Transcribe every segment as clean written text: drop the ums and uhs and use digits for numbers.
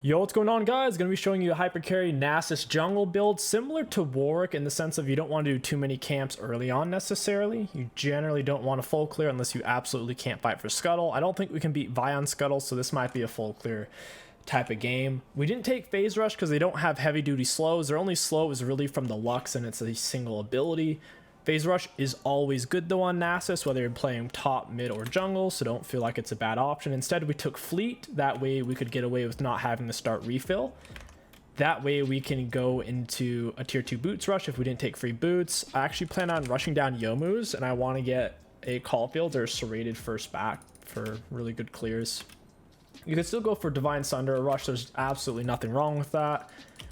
Yo, what's going on, guys? Going to be showing you a hyper carry Nasus jungle build similar to Warwick in the sense of you don't want to do too many camps early on necessarily. You generally don't want a full clear unless you absolutely can't fight for Scuttle. I don't think we can beat Vi on Scuttle, so this might be a full clear type of game. We didn't take Phase Rush because they don't have heavy duty slows. Their only slow is really from the Lux and it's a single ability. Phase Rush is always good though on Nasus, whether you're playing top, mid, or jungle, so don't feel like it's a bad option. Instead, we took Fleet. That way we could get away with not having to start refill. That way we can go into a tier 2 boots rush if we didn't take free boots. I actually plan on rushing down Yomu's, and I want to get a Caulfield or Serrated first back for really good clears. You can still go for Divine Sunder or Rush. There's absolutely nothing wrong with that.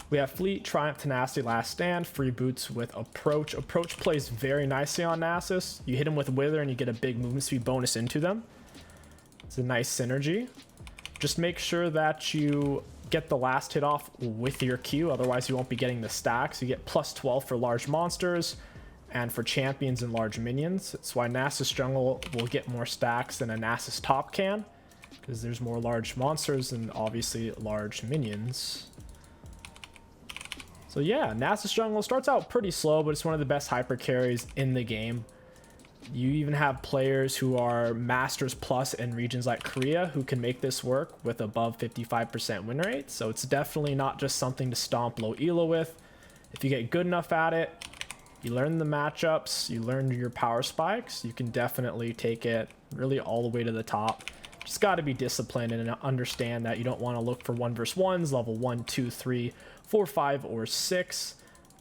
We have Fleet, Triumph, Tenacity, Last Stand, free boots with Approach. Approach plays very nicely on Nasus. You hit him with Wither and you get a big movement speed bonus into them. It's a nice synergy. Just make sure that you get the last hit off with your Q, otherwise you won't be getting the stacks. You get plus 12 for large monsters and for champions and large minions. That's why Nasus jungle will get more stacks than a Nasus top can, because there's more large monsters and obviously large minions. So yeah, Nasus jungle starts out pretty slow, but it's one of the best hyper carries in the game. You even have players who are Masters Plus in regions like Korea who can make this work with above 55% win rate. So it's definitely not just something to stomp low elo with. If you get good enough at it, you learn the matchups, you learn your power spikes, you can definitely take it really all the way to the top. Just got to be disciplined and understand that you don't want to look for 1v1s, level 1, 2, 3, 4, 5, or 6.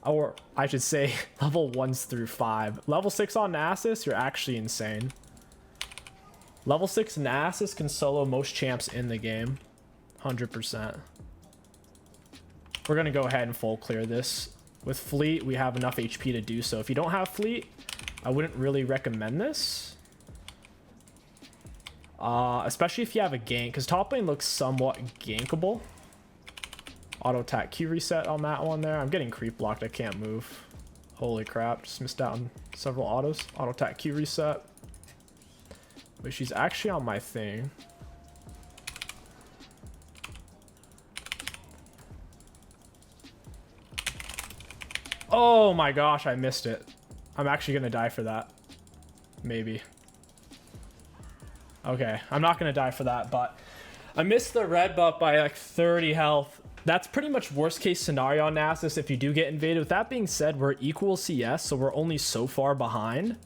Or I should say level 1s through 5. Level 6 on Nasus, you're actually insane. Level 6 Nasus can solo most champs in the game. 100%. We're going to go ahead and full clear this. With Fleet, we have enough HP to do so. If you don't have Fleet, I wouldn't really recommend this. Especially if you have a gank, because top lane looks somewhat gankable. Auto attack Q reset on that one there. I'm getting creep blocked. I can't move. Holy crap. Just missed out on several autos. Auto attack Q reset. Wait, she's actually on my thing. Oh my gosh, I missed it. I'm actually going to die for that. Maybe. Okay, I'm not going to die for that, but I missed the red buff by like 30 health. That's pretty much worst case scenario on Nasus if you do get invaded. With that being said, we're equal CS, so we're only so far behind.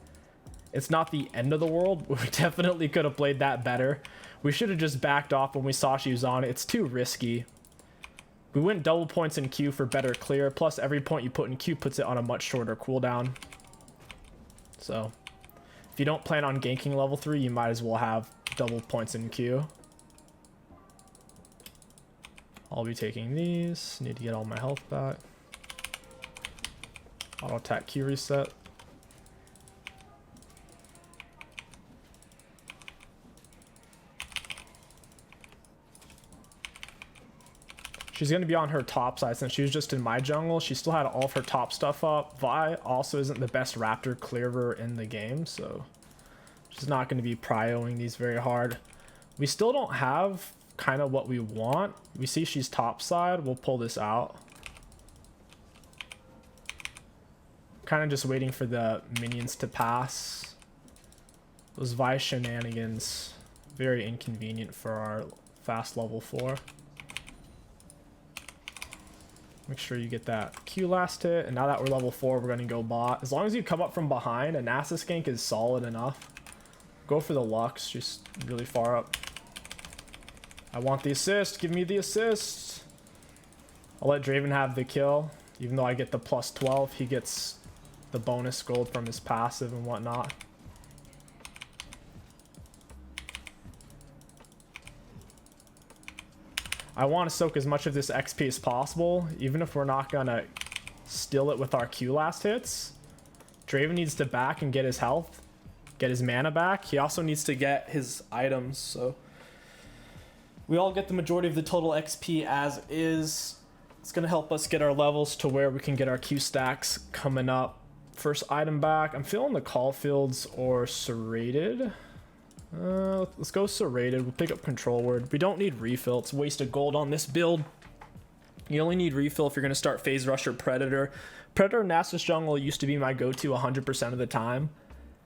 It's not the end of the world. We definitely could have played that better. We should have just backed off when we saw she was on it. It's too risky. We went double points in Q for better clear, plus every point you put in Q puts it on a much shorter cooldown. So if you don't plan on ganking level 3, you might as well have double points in Q. I'll be taking these. Need to get all my health back. Auto attack Q reset. She's going to be on her top side since she was just in my jungle. She still had all of her top stuff up. Vi also isn't the best Raptor clearer in the game, so she's not going to be prioing these very hard. We still don't have kind of what we want. We see she's top side. We'll pull this out. Kind of just waiting for the minions to pass. Those Vi shenanigans, very inconvenient for our fast level 4. Make sure you get that Q last hit. And now that we're level 4, we're going to go bot. As long as you come up from behind, a Nasus gank is solid enough. Go for the Lux, just really far up. I want the assist. Give me the assist. I'll let Draven have the kill. Even though I get the plus 12, he gets the bonus gold from his passive and whatnot. I want to soak as much of this XP as possible, even if we're not going to steal it with our Q last hits. Draven needs to back and get his health, get his mana back. He also needs to get his items, so we all get the majority of the total XP as is. It's going to help us get our levels to where we can get our Q stacks coming up. First item back. I'm feeling the Caulfields or Serrated. Let's go serrated. We'll pick up control word. We don't need refill. It's a waste of gold on this build. You only need refill if you're going to start phase rush or predator. Predator Nasus jungle used to be my go-to 100% of the time.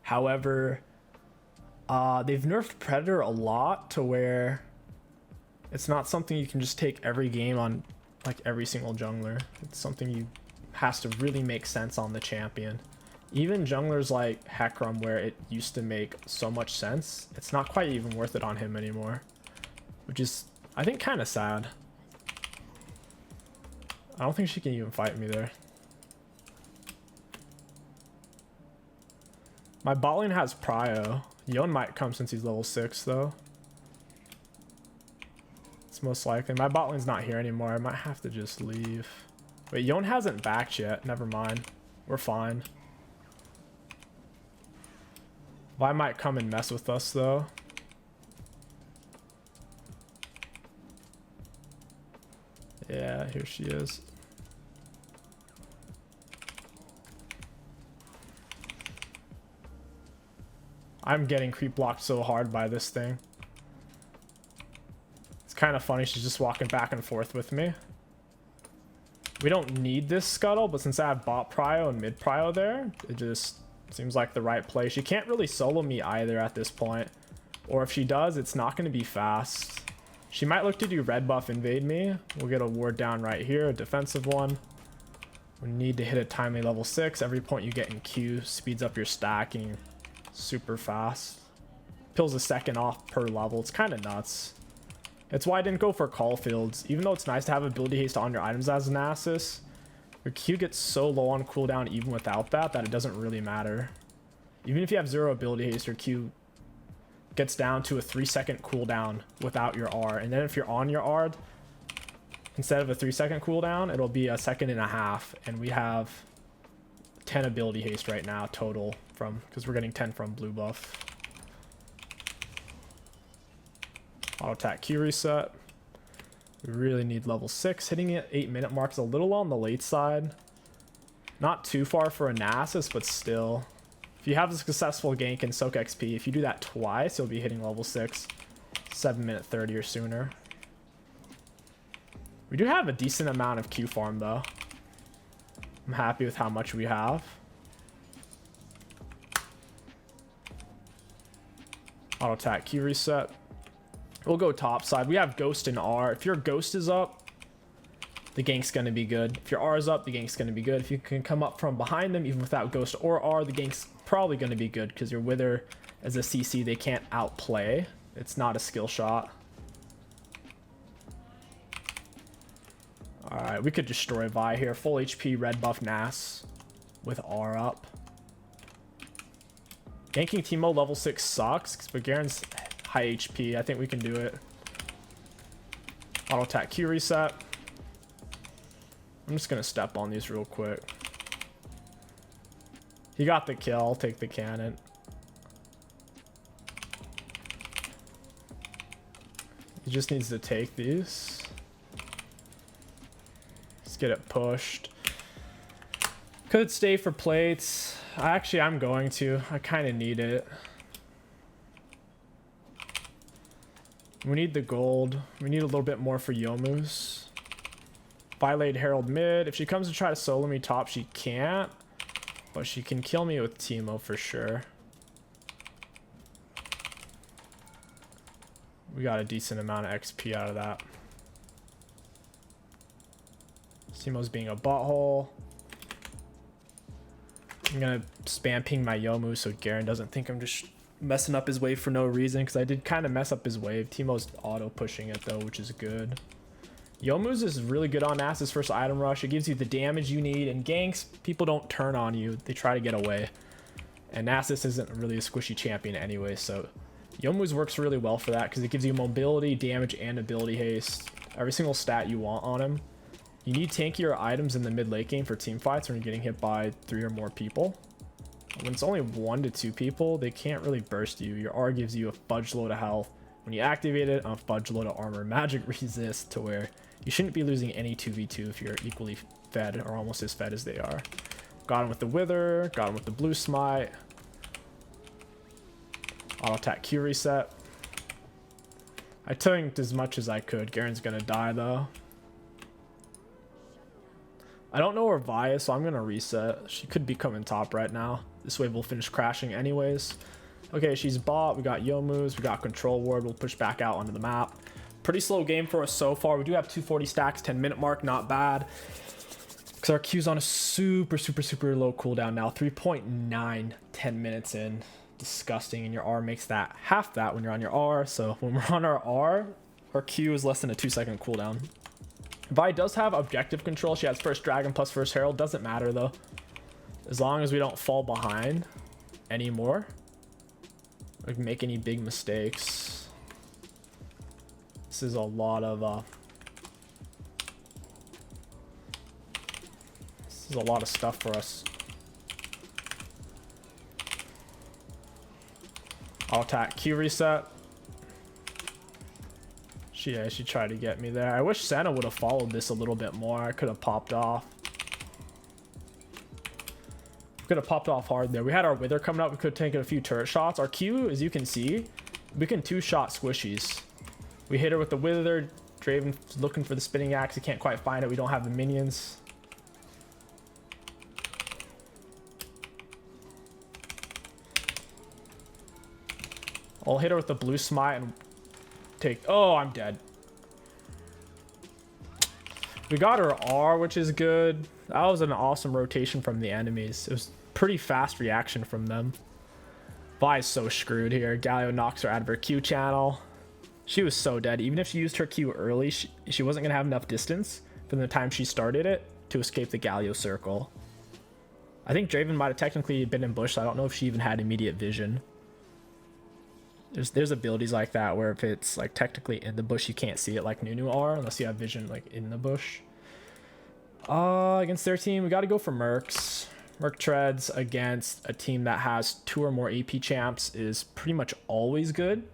However, they've nerfed predator a lot to where it's not something you can just take every game on like every single jungler. It's something you has to really make sense on the champion. Even junglers like Hecarim, where it used to make so much sense, it's not quite even worth it on him anymore, which is, I think, kind of sad. I don't think she can even fight me there. My bot lane has prio. Yon might come since he's level 6 though. It's most likely. My bot lane's not here anymore. I might have to just leave. Wait, Yon hasn't backed yet. Never mind. We're fine. Vi might come and mess with us though. Yeah, here she is. I'm getting creep blocked so hard by this thing. It's kind of funny, she's just walking back and forth with me. We don't need this scuttle, but since I have bot prio and mid prio there, it just seems like the right play. She can't really solo me either at this point. Or if she does, it's not going to be fast. She might look to do red buff invade me. We'll get a ward down right here, a defensive one. We need to hit a timely level 6. Every point you get in Q speeds up your stacking super fast. Pills a second off per level. It's kind of nuts. It's why I didn't go for Caulfields. Even though it's nice to have ability haste on your items as Nasus, your Q gets so low on cooldown even without that it doesn't really matter. Even if you have 0 ability haste, your Q gets down to a 3-second cooldown without your R. And then if you're on your R, instead of a 3-second cooldown, it'll be a 1.5 seconds. And we have 10 ability haste right now total from, because we're getting 10 from blue buff. Auto attack Q reset. We really need level 6. Hitting it 8-minute mark is a little on the late side. Not too far for a Nasus, but still. If you have a successful gank and soak XP, if you do that twice, you'll be hitting level 6, 7-minute 30 or sooner. We do have a decent amount of Q farm though. I'm happy with how much we have. Auto attack Q reset. We'll go top side. We have Ghost and R. If your Ghost is up, the gank's going to be good. If your R is up, the gank's going to be good. If you can come up from behind them, even without Ghost or R, the gank's probably going to be good because your Wither as a CC, they can't outplay. It's not a skill shot. Alright, we could destroy Vi here. Full HP, red buff Nas with R up. Ganking Teemo level 6 sucks, but Garen's high HP. I think we can do it. Auto attack Q reset. I'm just gonna step on these real quick. He got the kill. I'll take the cannon. He just needs to take these. Let's get it pushed. Could stay for plates. Actually, I'm going to. I kind of need it. We need the gold. We need a little bit more for Yomu's. Violate Herald mid. If she comes to try to solo me top, she can't. But she can kill me with Teemo for sure. We got a decent amount of XP out of that. Teemo's being a butthole. I'm gonna spam ping my Yomu so Garen doesn't think I'm just messing up his wave for no reason, because I did kind of mess up his wave. Teemo's auto pushing it though, which is good. Yomu's is really good on Nasus first item rush. It gives you the damage you need, and ganks, people don't turn on you. They try to get away. And Nasus isn't really a squishy champion anyway, so Yomu's works really well for that because it gives you mobility, damage, and ability haste. Every single stat you want on him. You need tankier items in the mid late game for team fights when you're getting hit by 3 or more people. When it's only 1 to 2 people, they can't really burst you. Your R gives you a fudge load of health. When you activate it, a fudge load of armor. Magic resist to where you shouldn't be losing any 2v2 if you're equally fed or almost as fed as they are. Got him with the Wither, got him with the blue smite. Auto attack Q reset. I tanked as much as I could. Garen's gonna die though. I don't know where Vi is, so I'm gonna reset. She could be coming top right now. This way we'll finish crashing anyways. Okay, she's bot. We got Youmu's. We got Control Ward. We'll push back out onto the map. Pretty slow game for us so far. We do have 240 stacks, 10-minute mark. Not bad. Because our Q's on a super low cooldown now. 3.9, 10 minutes in. Disgusting. And your R makes that half that when you're on your R. So when we're on our R, our Q is less than a 2-second cooldown. Vi does have objective control. She has first dragon plus first herald. Doesn't matter though. As long as we don't fall behind anymore. Like make any big mistakes. This is a lot of stuff for us. I'll attack Q reset. She tried to get me there. I wish Senna would have followed this a little bit more. I could have popped off. Could have popped off hard there. We had our Wither coming up. We could have taken a few turret shots. Our Q, as you can see, we can 2-shot squishies. We hit her with the Wither. Draven's looking for the spinning axe. He can't quite find it. We don't have the minions. I'll hit her with the blue smite and take... Oh, I'm dead. We got her R, which is good. That was an awesome rotation from the enemies. It was pretty fast reaction from them. Vi is so screwed here. Galio knocks her out of her Q channel. She was so dead. Even if she used her Q early, she wasn't going to have enough distance from the time she started it to escape the Galio circle. I think Draven might have technically been in bush, so I don't know if she even had immediate vision. There's abilities like that where if it's like technically in the bush, you can't see it like Nunu are unless you have vision like in the bush. Against their team, we got to go for Mercs. Merc treads against a team that has 2 or more AP champs is pretty much always good.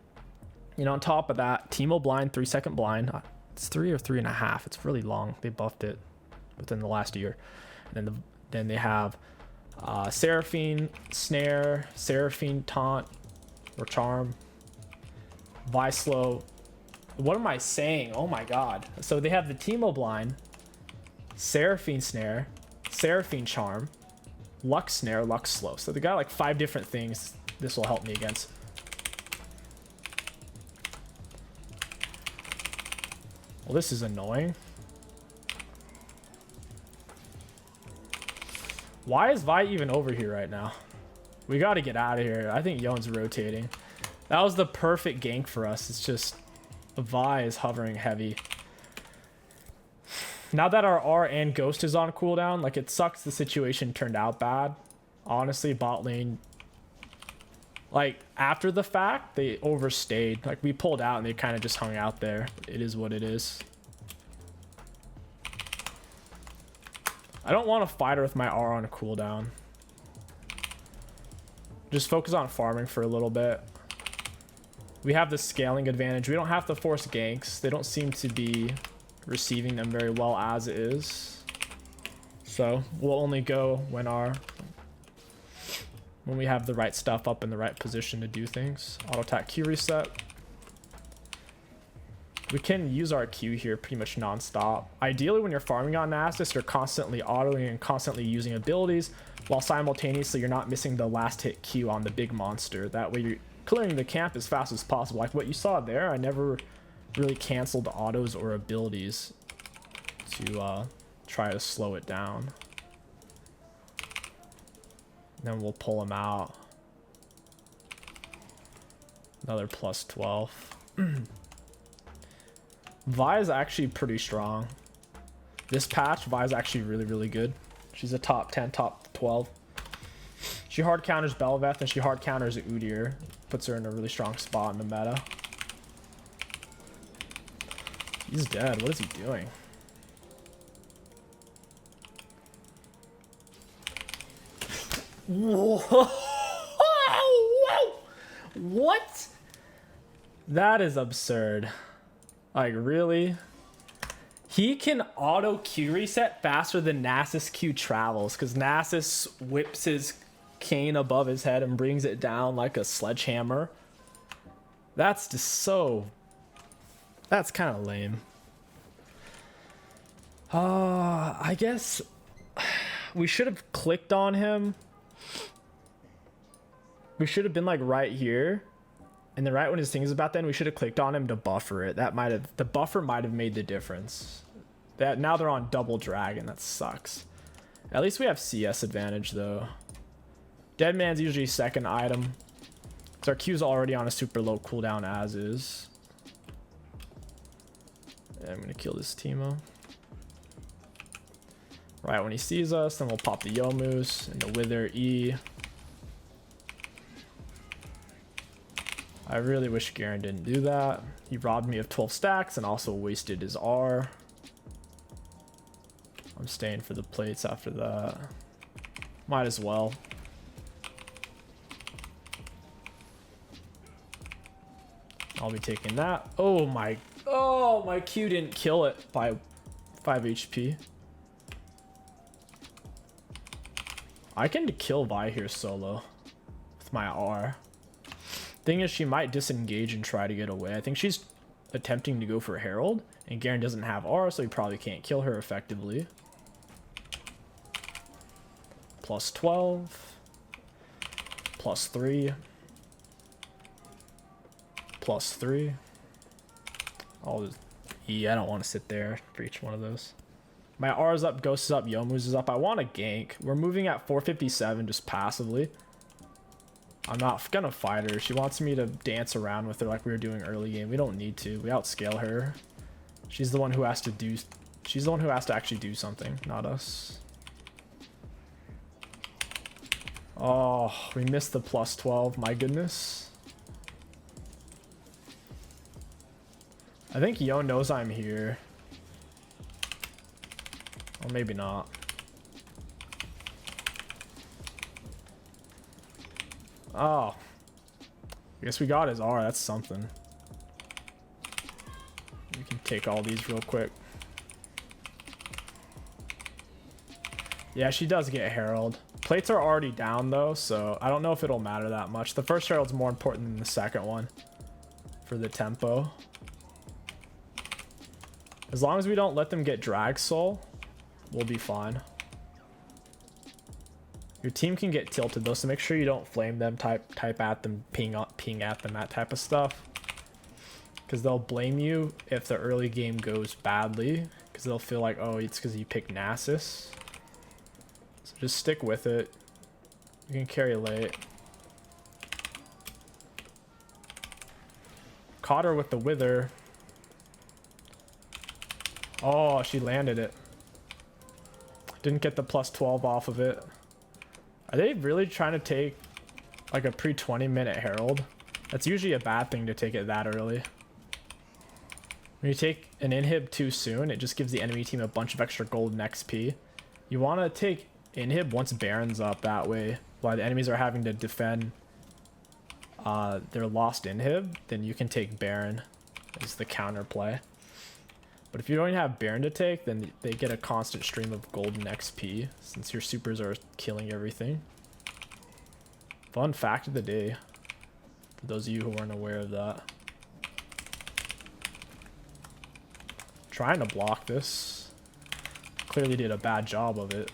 You know, on top of that, Teemo blind, 3-second blind. It's 3 or 3.5. It's really long. They buffed it within the last year. And then they have Seraphine, Snare, Seraphine, Taunt, or Charm. Vyslow. What am I saying? Oh my god. So they have the Teemo blind, Seraphine Snare, Seraphine Charm, Lux Snare, Lux Slow. So they got like 5 different things this will help me against. Well, this is annoying. Why is Vi even over here right now? We got to get out of here. I think Yone's rotating. That was the perfect gank for us. It's just Vi is hovering heavy. Now that our R and Ghost is on cooldown, like it sucks the situation turned out bad. Honestly, bot lane, like after the fact, they overstayed. Like we pulled out and they kind of just hung out there. It is what it is. I don't want to fight her with my R on a cooldown. Just focus on farming for a little bit. We have the scaling advantage. We don't have to force ganks. They don't seem to be receiving them very well as is. So we'll only go when we have the right stuff up in the right position to do things. Auto attack Q reset. We can use our Q here pretty much non-stop. Ideally, when you're farming on Nasus, you're constantly autoing and constantly using abilities, while simultaneously you're not missing the last hit Q on the big monster. That way you're clearing the camp as fast as possible. Like what you saw there, I never really canceled autos or abilities to try to slow it down. Then we'll pull him out. Another plus 12. Vi is actually pretty strong. This patch, Vi is actually really good. She's a top 10, top 12. She hard counters Bel'Veth and she hard counters Udyr. Puts her in a really strong spot in the meta. He's dead. What is he doing? Whoa. What? That is absurd. Like, really? He can auto Q reset faster than Nasus Q travels, because Nasus whips his cane above his head and brings it down like a sledgehammer That's just so... That's kind of lame. I guess we should have clicked on him. We should have been like right here. And then right when his thing is about then, we should have clicked on him to buffer it. That might have... The buffer might have made the difference. That now they're on double dragon. That sucks. At least we have CS advantage though. Dead man's usually second item. So our Q's already on a super low cooldown as is. And I'm gonna kill this Teemo. Right when he sees us, then we'll pop the Yomus and the Wither E. I really wish Garen didn't do that. He robbed me of 12 stacks and also wasted his R. I'm staying for the plates after that. Might as well. I'll be taking that. Oh my Q didn't kill it by 5 HP. I can kill Vi here solo with my R. Thing is, she might disengage and try to get away. I think she's attempting to go for Herald, and Garen doesn't have R, so he probably can't kill her effectively. Plus 12. Plus 3. Plus 3. I'll just... I don't want to sit there for each one of those. My R is up, Ghost is up, Yomu's is up. I want to gank. We're moving at 457 just passively. I'm not gonna fight her. She wants me to dance around with her like we were doing early game. We don't need to. We outscale her. She's the one who has to do... She's the one who has to actually do something, not us. Oh, we missed the plus 12. My goodness. I think Yo knows I'm here. Or maybe not. Oh. I guess we got his R. That's something. We can take all these real quick. Yeah, she does get Herald. Plates are already down though, so I don't know if it'll matter that much. The first Herald's more important than the second one for the tempo. As long as we don't let them get Drag Soul, we'll be fine. Your team can get tilted though, so make sure you don't flame them, type at them, ping at them, that type of stuff. Because they'll blame you if the early game goes badly, because they'll feel like, oh, it's because you picked Nasus. So just stick with it. You can carry late. Caught her with the Wither. Oh, she landed it. Didn't get the plus 12 off of it. Are they really trying to take like a pre 20-minute Herald? That's usually a bad thing to take it that early. When you take an inhib too soon, it just gives the enemy team a bunch of extra gold and XP. You want to take inhib once Baron's up, that way while the enemies are having to defend their lost inhib, then you can take Baron as the counter play. But if you don't have Baron to take, then they get a constant stream of gold and XP since your supers are killing everything. Fun fact of the day for those of you who weren't aware of that. Trying to block this. Clearly did a bad job of it.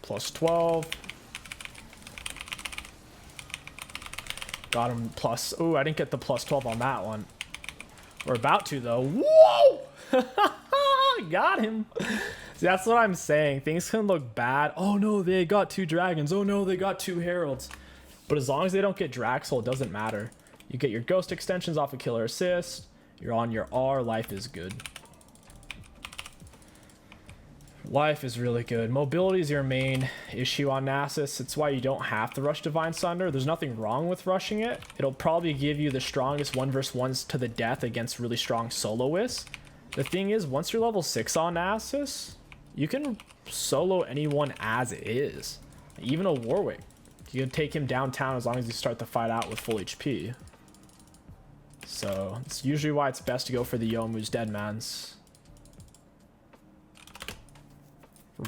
Plus 12. Got him plus... Oh, I didn't get the plus 12 on that one. We're about to, though. Whoa! Got him. See, that's what I'm saying. Things can look bad. Oh, no, they got 2 dragons. Oh, no, they got 2 heralds. But as long as they don't get Draxel, it doesn't matter. You get your ghost extensions off a killer assist. You're on your R. Life is good. Life is really good. Mobility is your main issue on Nasus. It's why you don't have to rush Divine Sunder. There's nothing wrong with rushing it. It'll probably give you the strongest 1v1s to the death against really strong soloists. The thing is, once you're level 6 on Nasus, you can solo anyone as is. Even a Warwick. You can take him downtown as long as you start the fight out with full HP. So, it's usually why it's best to go for the Yomu's Deadmans.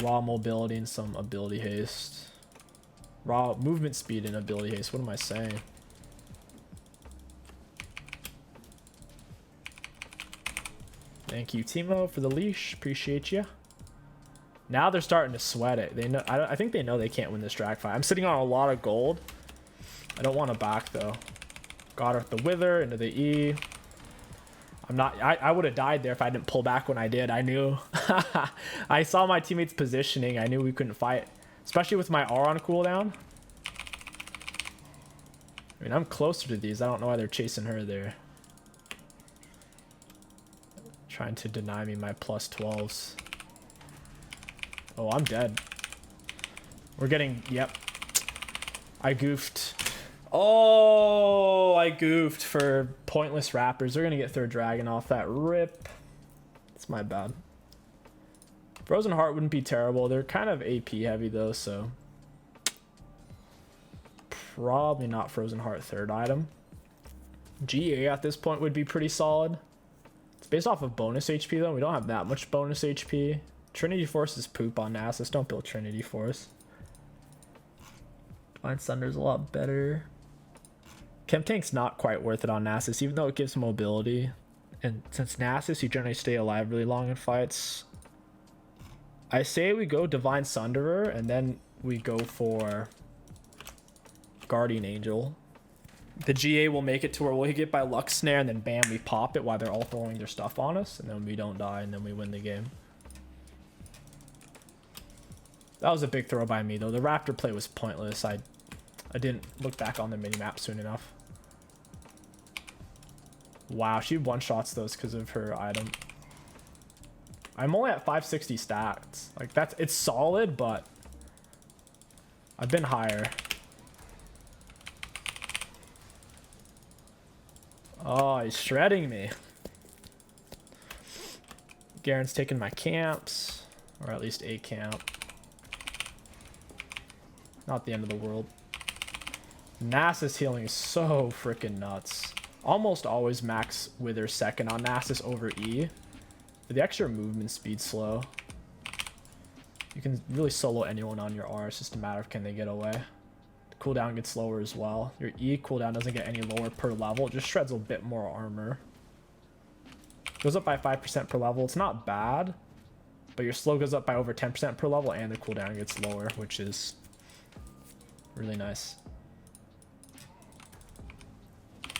Raw mobility and some ability haste. Raw movement speed and ability haste. What am I saying? Thank you, Timo, for the leash. Appreciate you. Now they're starting to sweat it. They know. I think they know they can't win this drag fight. I'm sitting on a lot of gold. I don't want to back though. Got her with the wither into the E. I'm not. I would have died there if I didn't pull back when I did. I knew. I saw my teammates positioning. I knew we couldn't fight, especially with my R on cooldown. I mean, I'm closer to these. I don't know why they're chasing her there. Trying to deny me my plus 12s. Oh, I'm dead. We're getting... Yep. I goofed. Oh, I goofed for pointless rappers. They're going to get third dragon off that rip. It's my bad. Frozen Heart wouldn't be terrible. They're kind of AP heavy, though, so... Probably not Frozen Heart third item. GA at this point would be pretty solid. It's based off of bonus HP, though. We don't have that much bonus HP. Trinity Force is poop on Nasus. Don't build Trinity Force. Divine Sunder's a lot better. Chem Tank's not quite worth it on Nasus, even though it gives mobility. And since Nasus, you generally stay alive really long in fights. I say we go Divine Sunderer, and then we go for Guardian Angel. The GA will make it to where we'll get by Luck Snare, and then bam, we pop it while they're all throwing their stuff on us, and then we don't die, and then we win the game. That was a big throw by me, though. The Raptor play was pointless. I didn't look back on the minimap soon enough. Wow, she one-shots those because of her item. I'm only at 560 stats. Like, it's solid, but I've been higher. Oh, he's shredding me. Garen's taking my camps, or at least a camp. Not the end of the world. Nasus healing is so freaking nuts. Almost always max Wither second on Nasus over E. But the extra movement speed slow. You can really solo anyone on your R. It's just a matter of can they get away. The cooldown gets lower as well. Your E cooldown doesn't get any lower per level. It just shreds a bit more armor. Goes up by 5% per level. It's not bad. But your slow goes up by over 10% per level and the cooldown gets lower, which is really nice.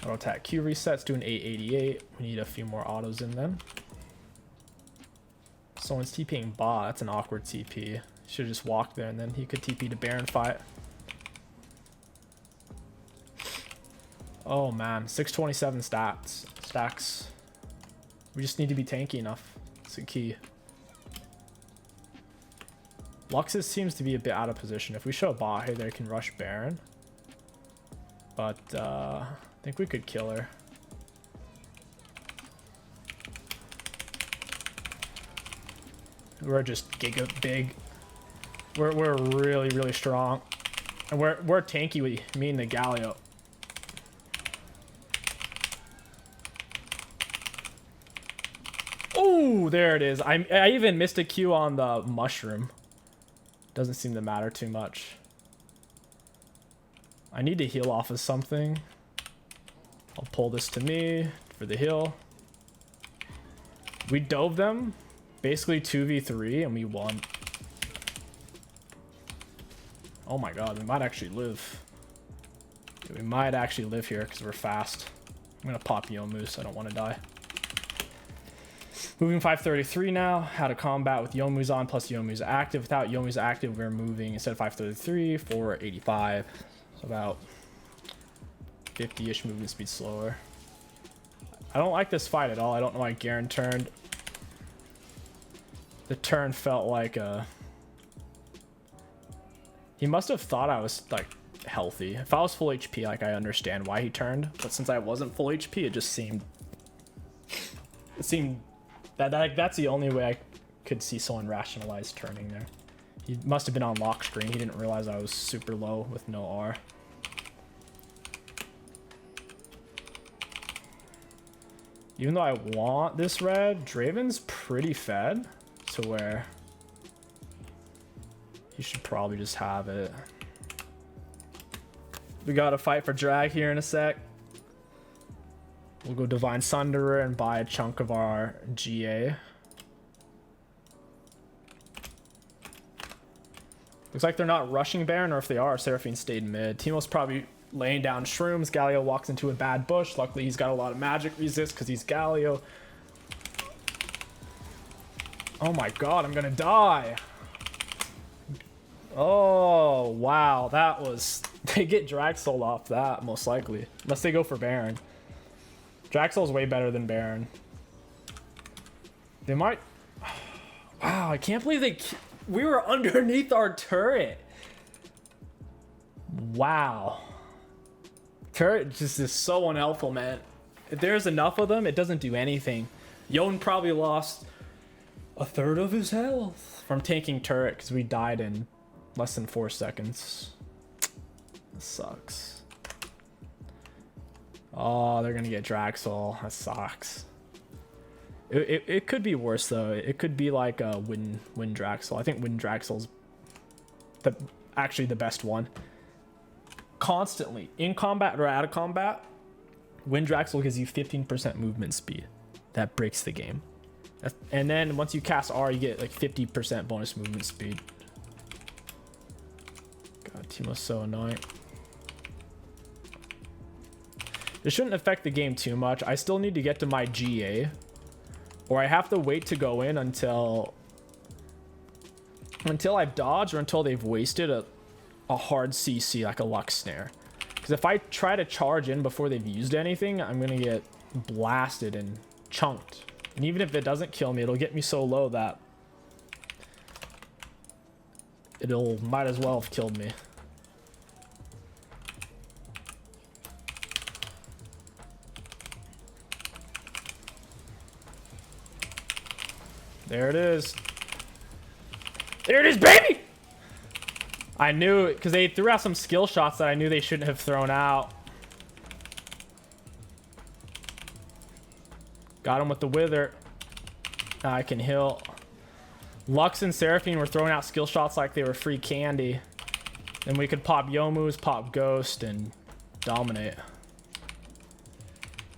Auto attack Q resets, doing 888. We need a few more autos in them. Someone's TPing bot. That's an awkward TP. Should have just walked there and then he could TP to Baron fight. Oh man, 627 stacks. We just need to be tanky enough. It's a key. Luxus seems to be a bit out of position. If we show a bot here, they can rush Baron. But I think we could kill her. We're just giga big. We're really, really strong. And we're tanky with me and the Galio. Oh, there it is. I even missed a Q on the mushroom. Doesn't seem to matter too much. I need to heal off of something. I'll pull this to me for the heal. We dove them. Basically 2v3 and we won. Oh my god, we might actually live. We might actually live here because we're fast. I'm gonna pop Yomu so I don't want to die. Moving 533 now. How to combat with Yomu's on plus Yomu's active. Without Yomu's active, we're moving instead of 533, 485. So about 50-ish movement speed slower. I don't like this fight at all. I don't know why Garen turned. The turn felt like he must have thought I was like healthy. If I was full HP, like I understand why he turned, but since I wasn't full HP, it just seemed that's the only way I could see someone rationalize turning there. He must have been on lock screen. He didn't realize I was super low with no R. Even though I want this red, Draven's pretty fed to where he should probably just have it. We gotta fight for drag here in a sec. We'll go Divine Sunderer and buy a chunk of our GA. Looks like they're not rushing Baron, or if they are, Seraphine stayed mid. Teemo's probably laying down shrooms. Galio walks into a bad bush. Luckily, he's got a lot of magic resist because he's Galio. Oh my god, I'm gonna die. Oh, wow. That was... They get Dragsoul off that, most likely. Unless they go for Baron. Dragsoul's way better than Baron. They might... Wow, I can't believe they... We were underneath our turret. Wow. Turret just is so unhelpful, man. If there's enough of them, it doesn't do anything. Yon probably lost a third of his health from tanking turret because we died in less than 4 seconds. That sucks. Oh, they're gonna get Dragsoul. That sucks. It could be worse though. It could be like a Win Dragsoul. I think Win Dragsoul's actually the best one. Constantly in combat or out of combat, Win Dragsoul gives you 15% movement speed. That breaks the game. And then once you cast R, you get like 50% bonus movement speed. God, Teemo's so annoying. This shouldn't affect the game too much. I still need to get to my GA. Or I have to wait to go in until I've dodged or until they've wasted a hard CC, like a Luck Snare. Because if I try to charge in before they've used anything, I'm going to get blasted and chunked. And even if it doesn't kill me, it'll get me so low that it'll might as well have killed me. There it is. There it is, baby! I knew it, because they threw out some skill shots that I knew they shouldn't have thrown out. Got him with the Wither. Now I can heal. Lux and Seraphine were throwing out skill shots like they were free candy. Then we could pop Youmu's, pop Ghost, and dominate.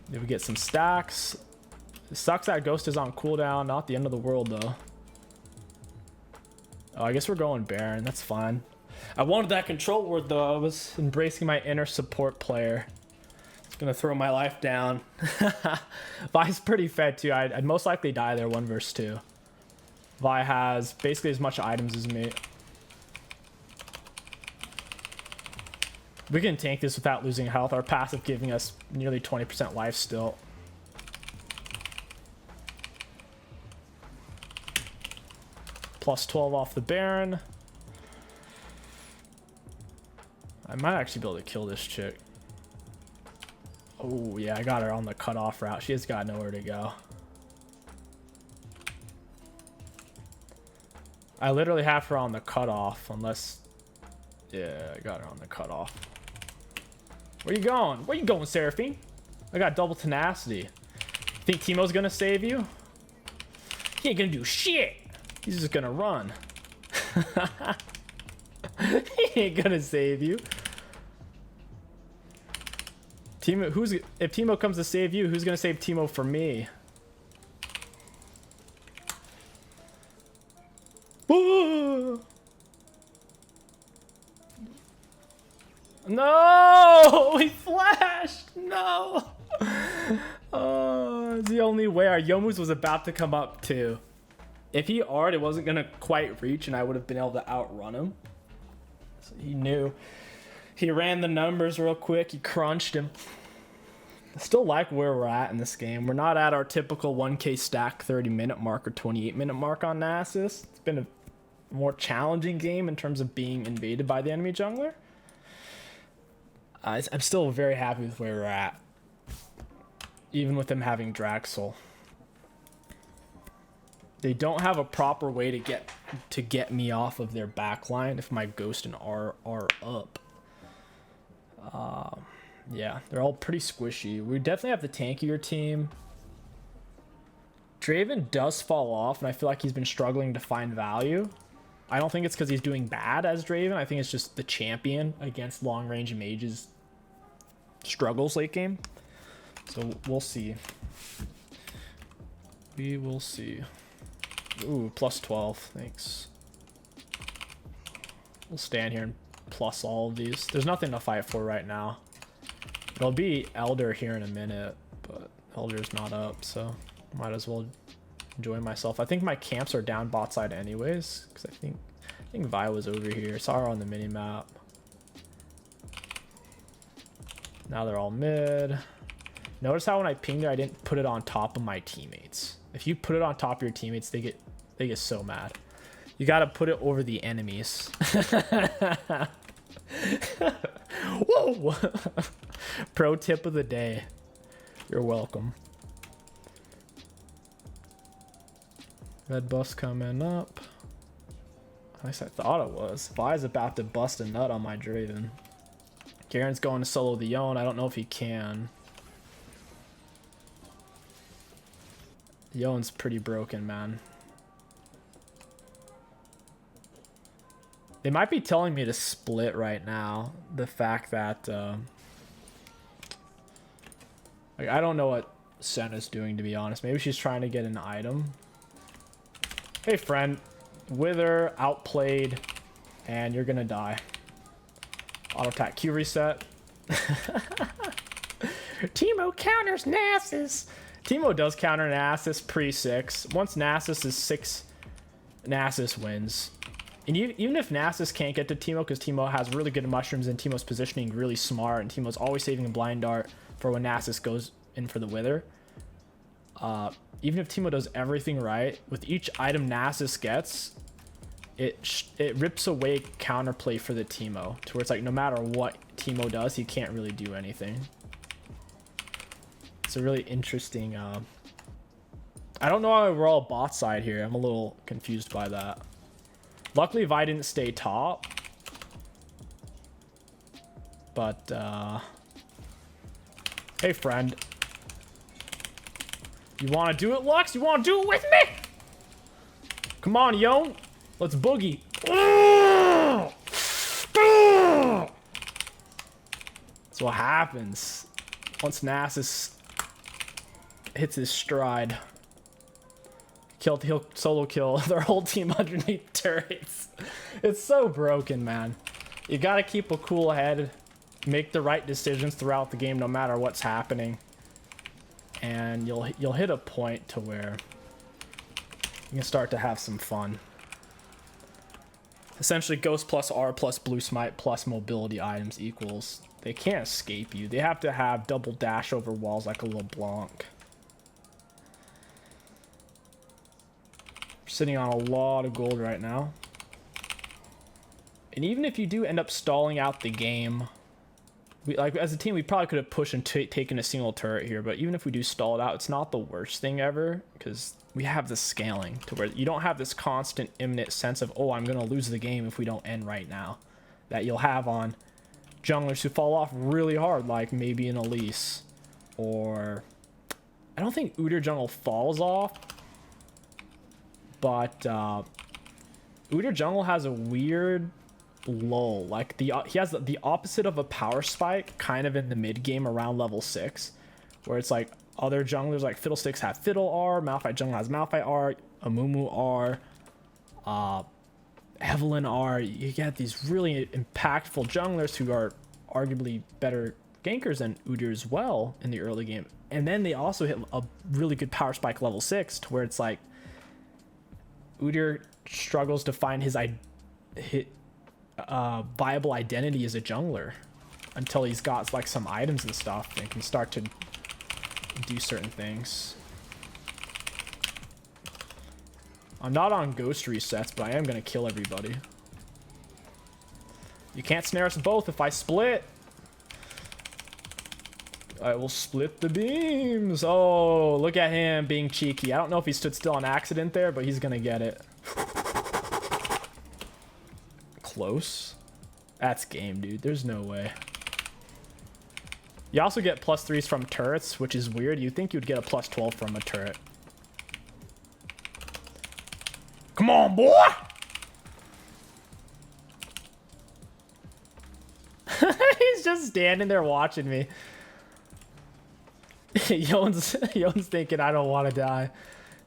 Then we get some stacks. It sucks that Ghost is on cooldown. Not the end of the world, though. Oh, I guess we're going Baron. That's fine. I wanted that control ward, though. I was embracing my inner support player. It's going to throw my life down. Vi's pretty fed, too. I'd most likely die there 1 versus 2. Vi has basically as much items as me. We can tank this without losing health. Our passive giving us nearly 20% life still. Plus 12 off the Baron. I might actually be able to kill this chick. Oh, yeah, I got her on the cutoff route. She has got nowhere to go. I literally have her on the cutoff, unless... Yeah, I got her on the cutoff. Where you going? Where you going, Seraphine? I got double tenacity. Think Teemo's gonna save you? He ain't gonna do shit! He's just gonna run. He ain't gonna save you. Teemo, if Teemo comes to save you, who's gonna save Teemo for me? No! He flashed! No! Oh, it's the only way. Our Youmu's was about to come up too. If he R'd, it wasn't gonna quite reach, and I would have been able to outrun him. So he knew. He ran the numbers real quick. He crunched him. I still like where we're at in this game. We're not at our typical 1k stack 30-minute mark or 28-minute mark on Nasus. It's been a more challenging game in terms of being invaded by the enemy jungler. I'm still very happy with where we're at, even with them having Dragsoul. They don't have a proper way to get me off of their backline if my Ghost and R are up. Yeah, they're all pretty squishy. We definitely have the tankier team. Draven does fall off, and I feel like he's been struggling to find value. I don't think it's because he's doing bad as Draven. I think it's just the champion against long-range mages struggles late game. So we'll see. We will see. Ooh, plus 12. Thanks. We'll stand here and plus all of these. There's nothing to fight for right now. It'll be Elder here in a minute, but Elder's not up, so might as well enjoy myself. I think my camps are down bot side anyways, because I think Vi was over here. Saw her on the mini map. Now they're all mid. Notice how when I pinged her, I didn't put it on top of my teammates. If you put it on top of your teammates, they get so mad. You gotta put it over the enemies. Whoa! Pro tip of the day. You're welcome. Red bus coming up. At least I thought it was. Vi's about to bust a nut on my Draven. Garen's going to solo the Yone. I don't know if he can. Yone's pretty broken, man. They might be telling me to split right now. The fact that like, I don't know what Senna's doing, to be honest. Maybe she's trying to get an item. Hey friend, Wither outplayed, and you're gonna die. Auto attack Q reset. Teemo counters Nasus. Teemo does counter Nasus pre-6. Once Nasus is 6, Nasus wins. And even if Nasus can't get to Teemo, because Teemo has really good mushrooms and Teemo's positioning really smart, and Teemo's always saving a blind dart for when Nasus goes in for the Wither. Even if Teemo does everything right, with each item Nasus gets, it rips away counterplay for the Teemo, to where it's like no matter what Teemo does, he can't really do anything. It's a really interesting. I don't know why we're all bot side here. I'm a little confused by that. Luckily, Vi didn't stay top. But, hey, friend. You want to do it, Lux? You want to do it with me? Come on, yo. Let's boogie. That's what happens once Nasus hits his stride. He'll solo kill their whole team underneath turrets. It's so broken, man. You gotta keep a cool head, make the right decisions throughout the game no matter what's happening, and you'll hit a point to where you can start to have some fun. Essentially, Ghost plus R plus Blue Smite plus mobility items equals, they can't escape you. They have to have double dash over walls like a LeBlanc. Sitting on a lot of gold right now. And even if you do end up stalling out the game, like as a team, we probably could have pushed and taken a single turret here, but even if we do stall it out, it's not the worst thing ever, because we have the scaling to where you don't have this constant imminent sense of, oh, I'm going to lose the game if we don't end right now, that you'll have on junglers who fall off really hard, like maybe an Elise, or I don't think Udyr jungle falls off, but Udyr jungle has a weird lull. Like he has the opposite of a power spike kind of in the mid game around level 6, where it's like other junglers like Fiddlesticks have Fiddle R, Malphite jungle has Malphite R, Amumu R, Evelyn R. You get these really impactful junglers who are arguably better gankers than Udyr as well in the early game, and then they also hit a really good power spike level 6 to where it's like Udyr struggles to find his viable identity as a jungler until he's got like some items and stuff and can start to do certain things. I'm not on ghost resets, but I am gonna kill everybody. You can't snare us both if I split. I will split the beams. Oh, look at him being cheeky. I don't know if he stood still on accident there, but he's gonna get it. Close. That's game, dude. There's no way. You also get +3s from turrets, which is weird. You'd think you'd get a +12 from a turret. Come on, boy! He's just standing there watching me. Yone's thinking I don't want to die.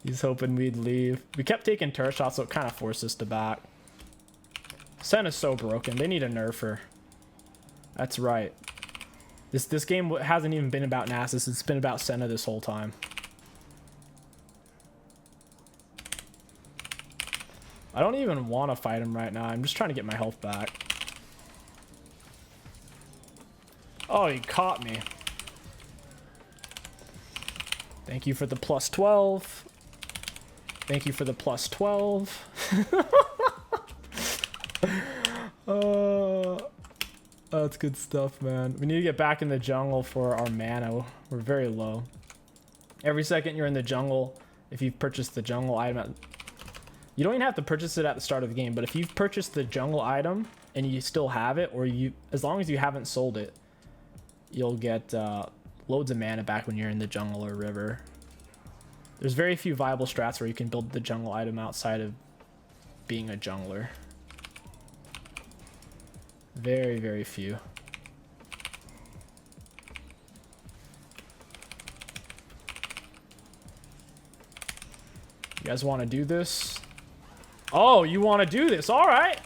He's hoping we'd leave. We kept taking turret shots, so it kind of forced us to back. Sen is so broken. They need a nerfer. That's right. This game hasn't even been about Nasus. It's been about Senna this whole time. I don't even want to fight him right now. I'm just trying to get my health back. Oh, he caught me. Thank you for the plus 12. Thank you for the plus 12. That's good stuff, man. We need to get back in the jungle for our mana. We're very low. Every second you're in the jungle, if you've purchased the jungle item, you don't even have to purchase it at the start of the game, but if you've purchased the jungle item and you still have it, or as long as you haven't sold it, you'll get loads of mana back when you're in the jungle or river. There's very few viable strats where you can build the jungle item outside of being a jungler. Very, very few. You guys want to do this? Oh, you want to do this? All right.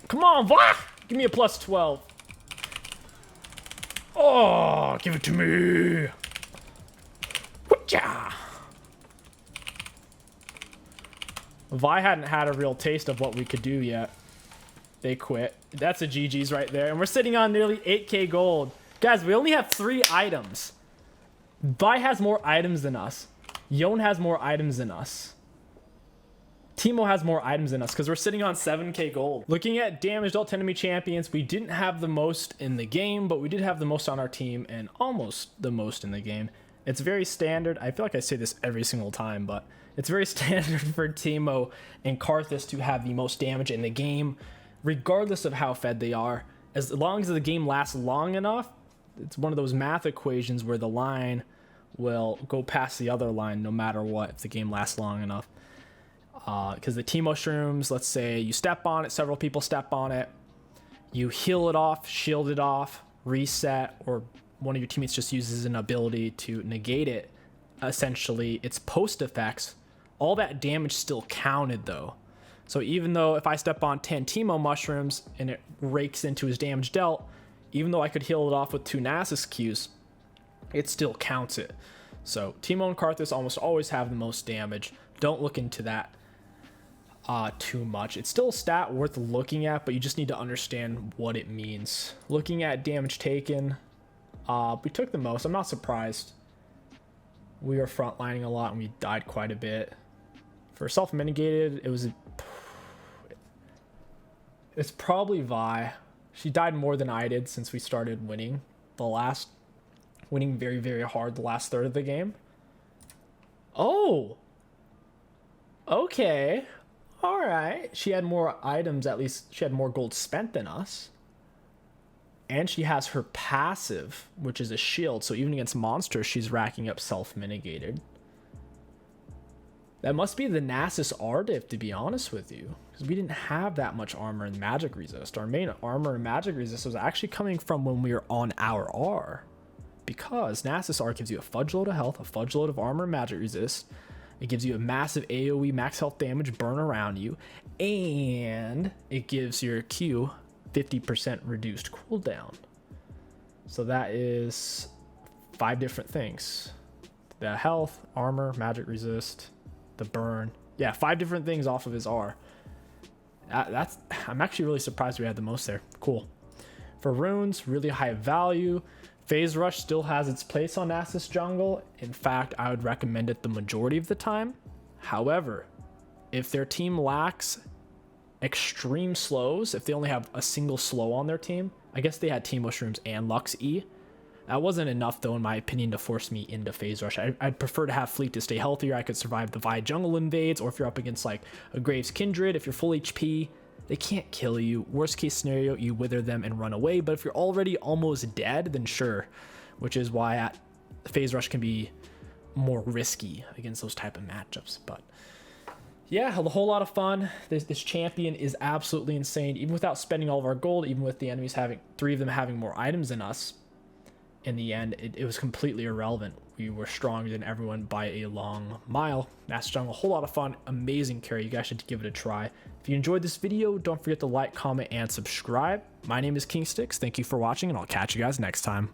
Come on, Vah! Give me a plus 12. Oh, give it to me. Whatcha? Vi hadn't had a real taste of what we could do yet. They quit. That's a GG's right there. And we're sitting on nearly 8k gold. Guys, we only have 3 items. Vi has more items than us. Yone has more items than us. Teemo has more items than us because we're sitting on 7k gold. Looking at damage dealt to enemy champions, we didn't have the most in the game, but we did have the most on our team and almost the most in the game. It's very standard. I feel like I say this every single time, but it's very standard for Teemo and Karthus to have the most damage in the game, regardless of how fed they are. As long as the game lasts long enough, it's one of those math equations where the line will go past the other line no matter what if the game lasts long enough. Because the Teemo shrooms, let's say you step on it, several people step on it, you heal it off, shield it off, reset, or one of your teammates just uses an ability to negate it, essentially its post effects, all that damage still counted though. So even though if I step on 10 Teemo mushrooms and it rakes into his damage dealt, even though I could heal it off with 2 Nasus Qs, it still counts it. So Teemo and Karthus almost always have the most damage. Don't look into that too much. It's still a stat worth looking at, but you just need to understand what it means. Looking at damage taken, we took the most. I'm not surprised. We were frontlining a lot and we died quite a bit. For self-mitigated, it's probably Vi. She died more than I did since we started winning very, very hard the last third of the game. Oh, okay. All right. She had more items, at least she had more gold spent than us. And she has her passive, which is a shield. So even against monsters, she's racking up self-mitigated. That must be the Nasus R diff, to be honest with you. Because we didn't have that much armor and magic resist. Our main armor and magic resist was actually coming from when we were on our R. Because Nasus R gives you a fudge load of health, a fudge load of armor and magic resist. It gives you a massive AoE max health damage burn around you. And it gives your Q 50% reduced cooldown. So that is 5 different things. The health, armor, magic resist, the burn. Yeah, 5 different things off of his R. I'm actually really surprised we had the most there. Cool. For runes, really high value. Phase Rush still has its place on Nasus jungle. In fact, I would recommend it the majority of the time. However, if their team lacks extreme slows, if they only have a single slow on their team, I guess they had Teemo Shrooms and Lux E. That wasn't enough, though, in my opinion, to force me into Phase Rush. I'd prefer to have Fleet to stay healthier. I could survive the Vi jungle invades, or if you're up against like a Graves Kindred, if you're full HP, they can't kill you. Worst case scenario, you wither them and run away. But if you're already almost dead, then sure. Which is why Phase Rush can be more risky against those type of matchups. But yeah, a whole lot of fun. This champion is absolutely insane. Even without spending all of our gold, even with the enemies having 3 of them having more items than us, in the end, it was completely irrelevant. We were stronger than everyone by a long mile. Nasus jungle, a whole lot of fun, amazing carry. You guys should give it a try. If you enjoyed this video, don't forget to like, comment, and subscribe. My name is King Sticks. Thank you for watching, and I'll catch you guys next time.